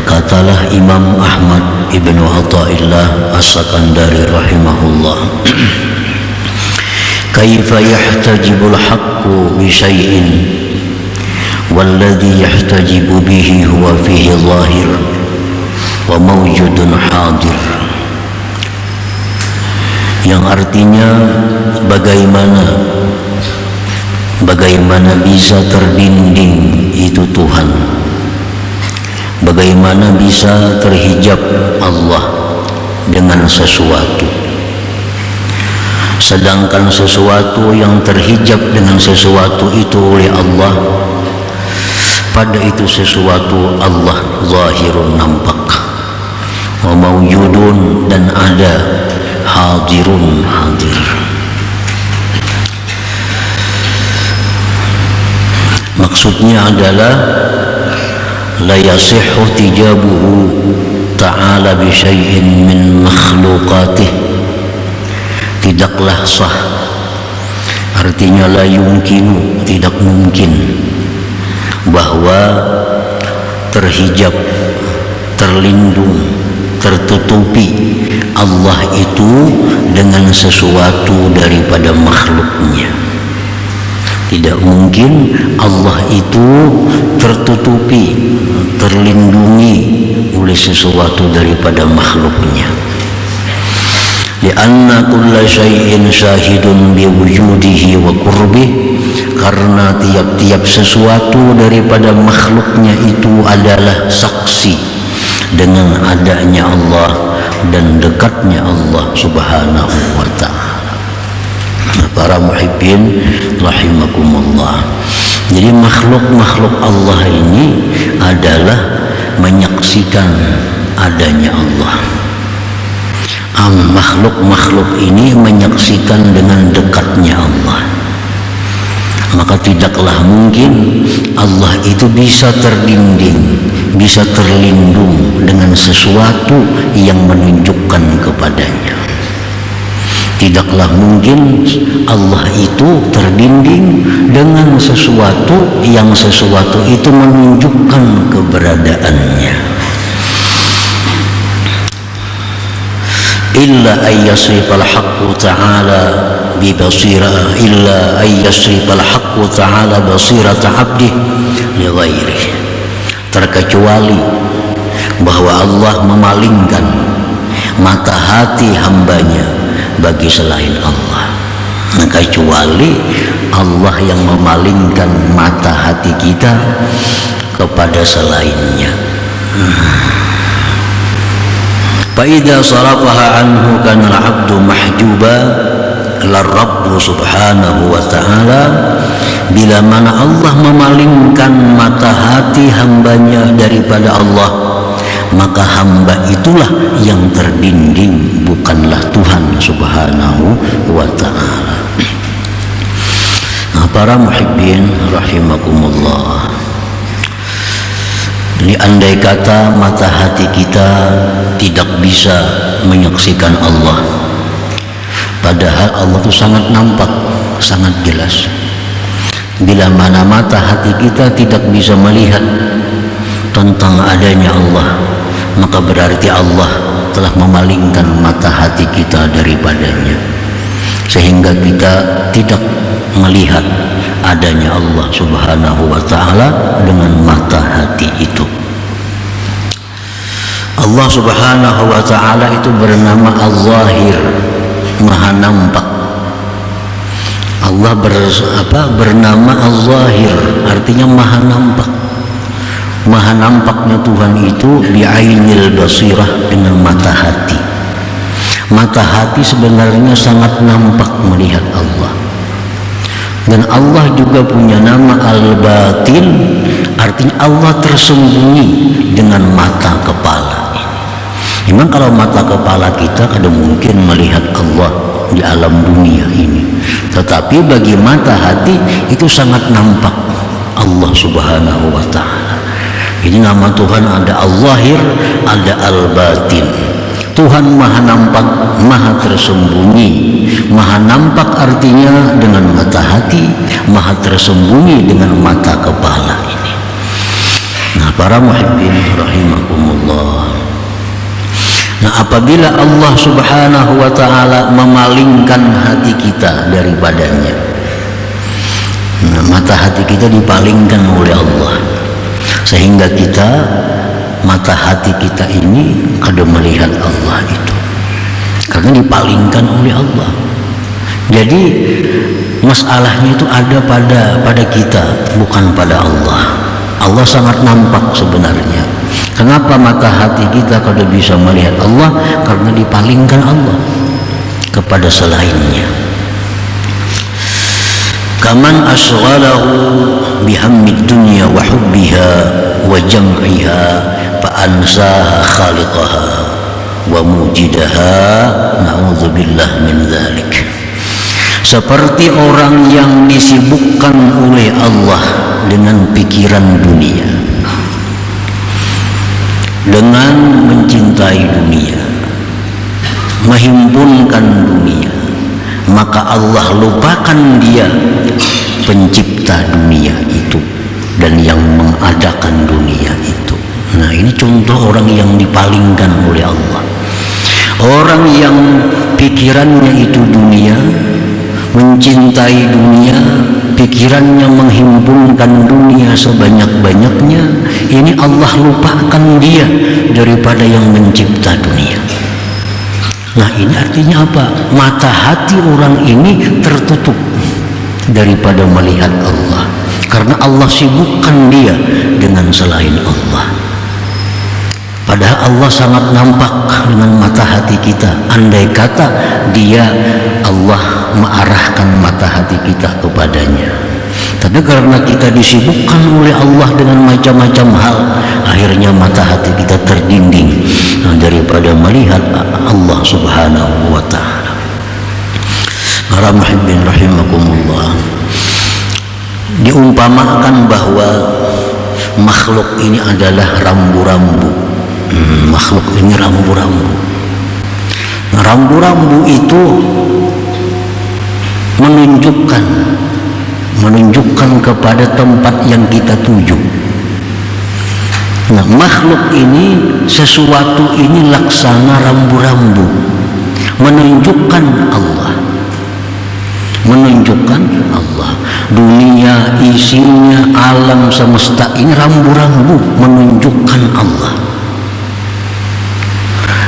Berkatalah Imam Ahmad ibn Athaillah As-Sakandari rahimahullah, kaifa yahtajibul haqqu bi syai'in walladhi yahtajibu bihi huwa fihi zahir wa mawjudun hadir. Yang artinya bagaimana bisa terdinding itu Tuhan, bagaimana bisa terhijab Allah dengan sesuatu, sedangkan sesuatu yang terhijab dengan sesuatu itu oleh Allah, pada itu sesuatu Allah zahirun nampak, wa mawjudun dan ada, hadirun hadir. Maksudnya adalah la yasihhu tijabuhu ta'ala bi syai'in min makhluqatih, tidaklah sah, artinya la yumkinu, tidak mungkin, bahwa terhijab, terlindung, tertutupi Allah itu dengan sesuatu daripada makhluknya. Tidak mungkin Allah itu tertutupi, terlindungi oleh sesuatu daripada makhluknya. Lianna kulla syai'in syahidun biwujudihi wa qurbih, karena tiap-tiap sesuatu daripada makhluknya itu adalah saksi dengan adanya Allah dan dekatnya Allah subhanahu wa ta'ala. Para muhibbin rahimakumullah, jadi makhluk-makhluk Allah ini adalah menyaksikan adanya Allah. Makhluk-makhluk ini menyaksikan dengan dekatnya Allah. Maka tidaklah mungkin Allah itu bisa terdinding, bisa terlindung dengan sesuatu yang menunjukkan kepadanya. Tidaklah mungkin Allah itu terdinding dengan sesuatu yang sesuatu itu menunjukkan keberadaannya. Illa ayyasrifal haqqu ta'ala bibasirah, illa ayyasrifal haqqu ta'ala basirata abdih li ghairih, terkecuali bahwa Allah memalingkan mata hati hambanya bagi selain Allah. Nah, kecuali Allah yang memalingkan mata hati kita kepada selainnya. Fa'idha sarafaha anhu kana al-'abdu mahjuba lar-rabbu subhanahu wa ta'ala, bila mana Allah memalingkan mata hati hambanya daripada Allah, maka hamba itulah yang terdinding, bukanlah Tuhan subhanahu wa ta'ala. Nah, para muhibbin rahimakumullah, ini andai kata mata hati kita tidak bisa menyaksikan Allah, padahal Allah itu sangat nampak, sangat jelas. Bila mana mata hati kita tidak bisa melihat tentang adanya Allah, maka berarti Allah telah memalingkan mata hati kita daripadanya, sehingga kita tidak melihat adanya Allah subhanahu wa ta'ala dengan mata hati itu. Allah subhanahu wa ta'ala itu bernama Al-Zahir, maha nampak. Allah bernama Al-Zahir, artinya maha nampak. Maha nampaknya Tuhan itu bi'ainil basirah, dengan mata hati. Mata hati sebenarnya sangat nampak melihat Allah. Dan Allah juga punya nama Al-Batin, artinya Allah tersembunyi dengan mata kepala. Memang kalau mata kepala kita kada mungkin melihat Allah di alam dunia ini, tetapi bagi mata hati itu sangat nampak Allah subhanahu wa ta'ala. Jadi nama Tuhan ada Al-Zahir, ada Al-Batin. Tuhan maha nampak, maha tersembunyi. Maha nampak artinya dengan mata hati, maha tersembunyi dengan mata kepala ini. Nah, para muhibbin rahimakumullah. Nah, apabila Allah Subhanahu wa ta'ala memalingkan hati kita daripadanya, nah, mata hati kita dipalingkan oleh Allah, sehingga mata hati kita ini kada melihat Allah itu, karena dipalingkan oleh Allah. Jadi masalahnya itu ada pada kita, bukan pada Allah. Allah sangat nampak sebenarnya. Kenapa mata hati kita kada bisa melihat Allah? Karena dipalingkan Allah kepada selainnya. Kaman asghalahu bihammid dunya wa hubbiha wa jam'iha fa ansaha khaliqaha wa mujidaha, na'udzubillah min dzalik. Seperti orang yang disibukkan oleh Allah dengan pikiran dunia, dengan mencintai dunia, menghimpunkan dunia, maka Allah lupakan dia pencipta dunia itu dan yang mengadakan dunia itu. Nah, ini contoh orang yang dipalingkan oleh Allah. Orang yang pikirannya itu dunia, mencintai dunia, pikirannya menghimpunkan dunia sebanyak-banyaknya, ini Allah lupakan dia daripada yang mencipta dunia. Nah, ini artinya apa? Mata hati orang ini tertutup daripada melihat Allah, karena Allah sibukkan dia dengan selain Allah. Padahal Allah sangat nampak dengan mata hati kita. Andai kata Allah mengarahkan mata hati kita kepadanya, tapi karena kita disibukkan oleh Allah dengan macam-macam hal, akhirnya mata hati kita terdinding daripada melihat Allah Subhanahu wa ta'ala. Para muhibbin rahimakumullah, diumpamakan bahwa makhluk ini adalah rambu-rambu. Makhluk ini rambu-rambu. Nah, rambu-rambu itu menunjukkan kepada tempat yang kita tuju. Nah, makhluk ini, sesuatu ini laksana rambu-rambu, menunjukkan Allah. Dunia isinya, alam semesta ini rambu-rambu menunjukkan Allah.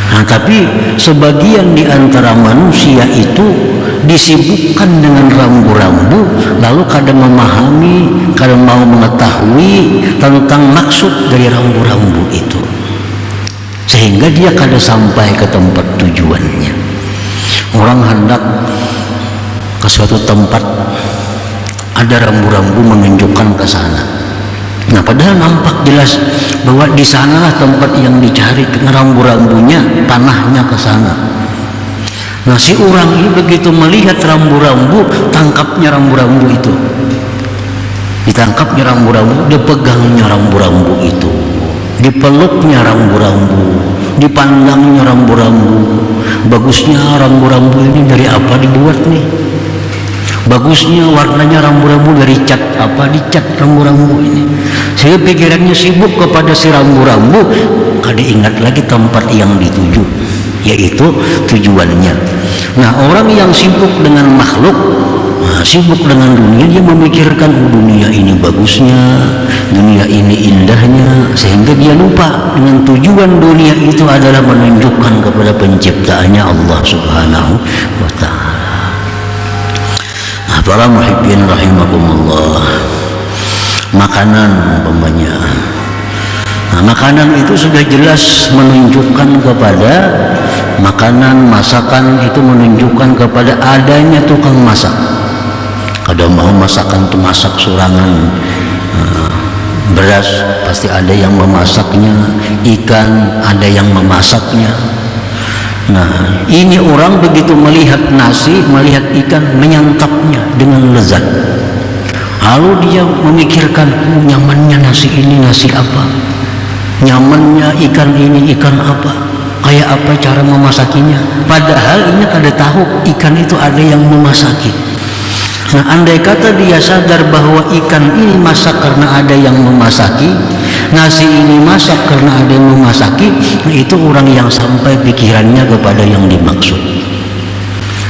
Nah, tapi sebagian di antara manusia itu disibukkan dengan rambu-rambu, lalu kadang memahami, kadang mau mengetahui tentang maksud dari rambu-rambu itu, sehingga dia kadang sampai ke tempat tujuannya. Orang hendak ke suatu tempat, ada rambu-rambu menunjukkan ke sana. Nah, padahal nampak jelas bahwa di sanalah tempat yang dicari, rambu-rambunya, tanahnya ke sana. Nah, si orang ini begitu melihat rambu-rambu, tangkapnya rambu-rambu itu, ditangkapnya rambu-rambu, dipegangnya rambu-rambu itu, dipeluknya rambu-rambu, dipandangnya rambu-rambu. Bagusnya rambu-rambu ini dari apa dibuat nih? Bagusnya warnanya rambu-rambu dari cat apa, dicat rambu-rambu ini. Saya pikirannya sibuk kepada si rambu-rambu, kada ingat lagi tempat yang dituju, yaitu tujuannya. Nah, orang yang sibuk dengan makhluk, sibuk dengan dunia, dia memikirkan dunia ini bagusnya, dunia ini indahnya, sehingga dia lupa dengan tujuan dunia itu adalah menunjukkan kepada penciptaannya Allah Subhanahu wa ta'ala. Para muhibbin rahimakumullah, makanan umpamanya. Nah, makanan itu sudah jelas menunjukkan kepada makanan, masakan itu menunjukkan kepada adanya tukang masak. Kada mau masakan itu masak surangan, beras pasti ada yang memasaknya, ikan ada yang memasaknya. Nah, ini orang begitu melihat nasi, melihat ikan, menyantapnya dengan lezat. Lalu dia memikirkan, nyamannya nasi ini nasi apa? Nyamannya ikan ini ikan apa? Kayak apa cara memasakinya? Padahal ini kada tahu ikan itu ada yang memasaki. Nah, andai kata dia sadar bahwa ikan ini masak karena ada yang memasaki, nasi ini masak karena ada yang memasaki, itu orang yang sampai pikirannya kepada yang dimaksud.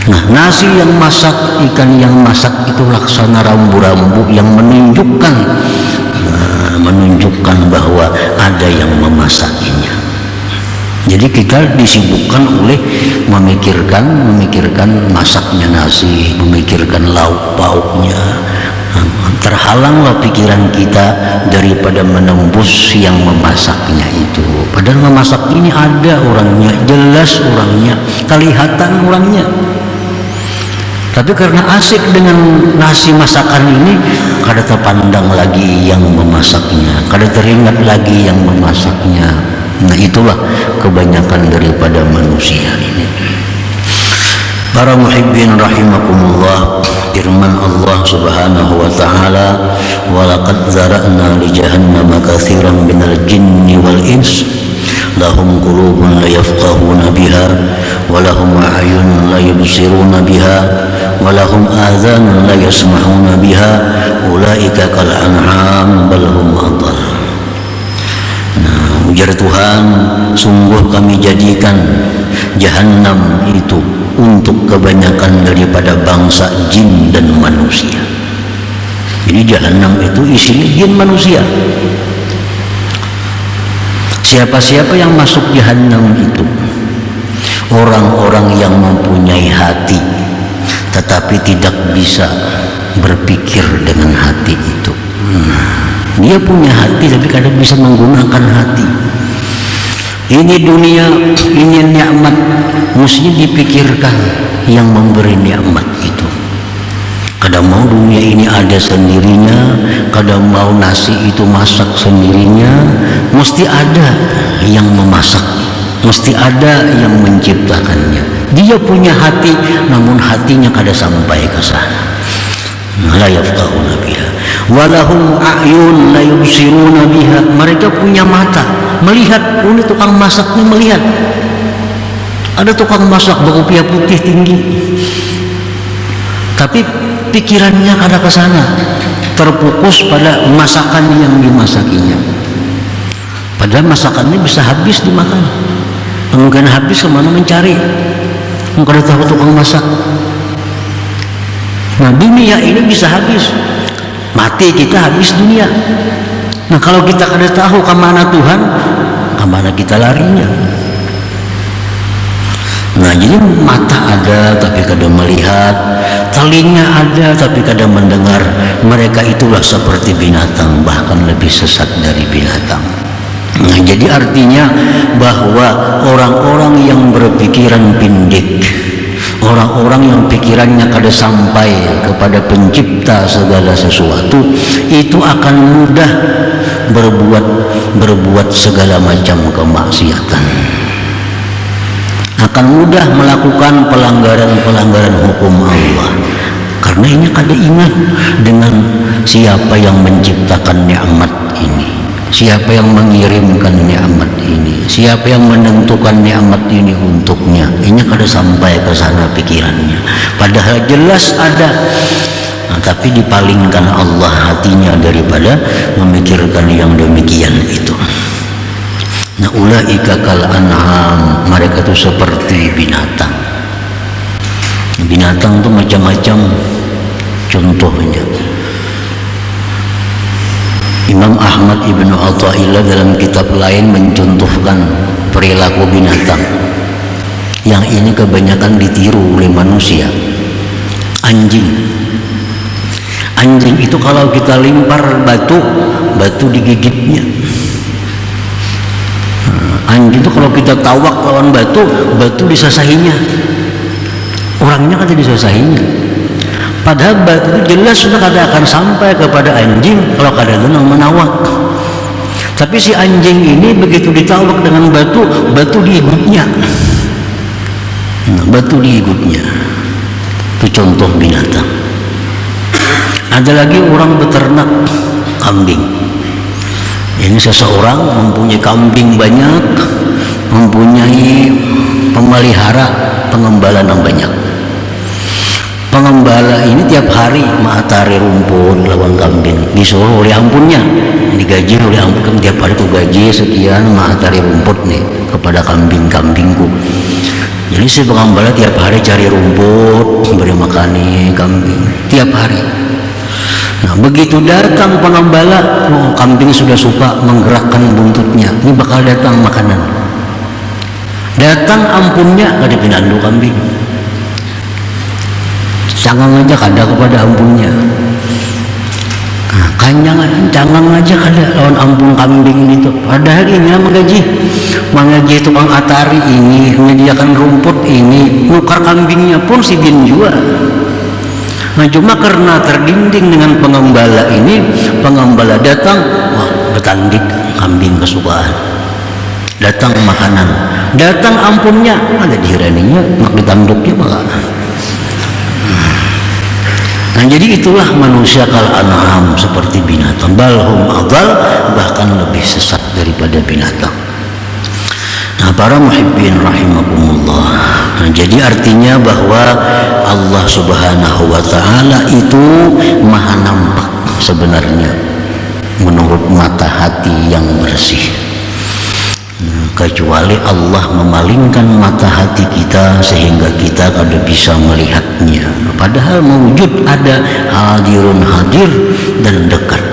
Nah, nasi yang masak, ikan yang masak itu laksana rambu-rambu yang menunjukkan bahwa ada yang memasakinya. Jadi kita disibukkan oleh memikirkan masaknya nasi, memikirkan lauk pauknya. Terhalanglah pikiran kita daripada menembus yang memasaknya itu. Padahal memasak ini ada orangnya, jelas orangnya, kelihatan orangnya. Tapi karena asik dengan nasi masakan ini, kada terpandang lagi yang memasaknya, kada teringat lagi yang memasaknya. Nah, itulah kebanyakan daripada manusia ini. Para muhibbin rahimakumullah, firman Allah Subhanahu wa taala, "Wa laqad zara'na li jahannama katsiran minal jinni wal ins lahum qulubun la yafqahuna biha wa lahum a'yunun la yubsiruna biha wa lahum adhanun la yasma'una biha ulaika kal an'am bal hum adall." Nah, ujar Tuhan, sungguh kami jadikan Jahannam itu untuk kebanyakan daripada bangsa jin dan manusia. Jadi Jahannam itu isinya jin manusia. Siapa-siapa yang masuk Jahannam itu orang-orang yang mempunyai hati tetapi tidak bisa berpikir dengan hati itu. Dia punya hati tapi kadang bisa menggunakan hati. Ini dunia, ini nikmat, mesti dipikirkan yang memberi nikmat itu. Kadang mau dunia ini ada sendirinya, kadang mau nasi itu masak sendirinya, mesti ada yang memasak, mesti ada yang menciptakannya. Dia punya hati, namun hatinya kada sampai ke sana. La yafqahuna biha wa lahum a'yun la yubsiruna biha. Mereka punya mata, melihat. Ini tukang masaknya melihat. Ada tukang masak berkopiah putih tinggi, tapi pikirannya kada ke sana, terfokus pada masakan yang dimasakinya. Padahal masakannya bisa habis dimakan, mungkin habis kemana mencari, kada tahu tukang masak. Nah, dunia ini bisa habis, mati kita habis dunia. Nah, kalau kita kada tahu kemana Tuhan, kemana kita larinya? Nah, jadi mata ada tapi kada melihat, telinga ada tapi kada mendengar. Mereka itulah seperti binatang, bahkan lebih sesat dari binatang. Nah, jadi artinya bahwa orang-orang yang berpikiran pendek, orang-orang yang pikirannya kada sampai kepada pencipta segala sesuatu, itu akan mudah berbuat segala macam kemaksiatan, akan mudah melakukan pelanggaran hukum Allah, karena ini kada ingat dengan siapa yang menciptakan nikmat ini, siapa yang mengirimkan nikmat ini, siapa yang menentukan nikmat ini untuknya. Ini kada sampai ke sana pikirannya, padahal jelas ada. Nah, tapi dipalingkan Allah hatinya daripada memikirkan yang demikian itu. Nah, ulaika kal an'am, mereka itu seperti binatang. Binatang itu macam-macam contohnya. Imam Ahmad Ibnu Athaillah dalam kitab lain mencontohkan perilaku binatang yang ini kebanyakan ditiru oleh manusia. Anjing itu kalau kita lempar batu digigitnya. Anjing itu kalau kita tawak lawan batu disasahinya. Orangnya kan disasahinya. Padahal batu itu jelas sudah kada akan sampai kepada anjing kalau kada tenang menawak. Tapi si anjing ini begitu ditawak dengan batu diikutnya. Batu diikutnya. Itu contoh binatang. Ada lagi orang beternak kambing. Ini seseorang mempunyai kambing banyak, mempunyai pemelihara pengembala yang banyak. pengembala ini tiap hari matahari rumput lawan kambing, disuruh oleh ampunnya, digaji oleh ampun, tiap hari tuh gaji sekian matahari rumput nih kepada kambing-kambingku. Jadi si pengembala tiap hari cari rumput, beri makani kambing tiap hari. Nah begitu datang pengembala, kambing sudah suka menggerakkan buntutnya, ini bakal datang makanan. Datang ampunnya gak dipinandu kambing, cangang aja kada kepada ampunnya. Nah, cangang aja kada lawan ampun kambing ini tuh. Padahal ini mengaji tukang atari ini, menyediakan rumput ini, nukar kambingnya pun si bin jual. Nah cuma karena terdinding dengan pengembala ini, pengembala datang, wah betandik kambing kesukaan, datang makanan, datang ampunnya, ada dihiraninya, mak ditanduknya maka. Nah jadi itulah manusia kal an'am, seperti binatang, balhum adal, bahkan lebih sesat daripada binatang. Nah para muhibbin rahimakumullah, nah, jadi artinya bahwa Allah subhanahu wa ta'ala itu maha nampak sebenarnya menurut mata hati yang bersih. Kecuali Allah memalingkan mata hati kita sehingga kita kada bisa melihatnya, padahal mewujud, ada hadirun hadir dan dekat.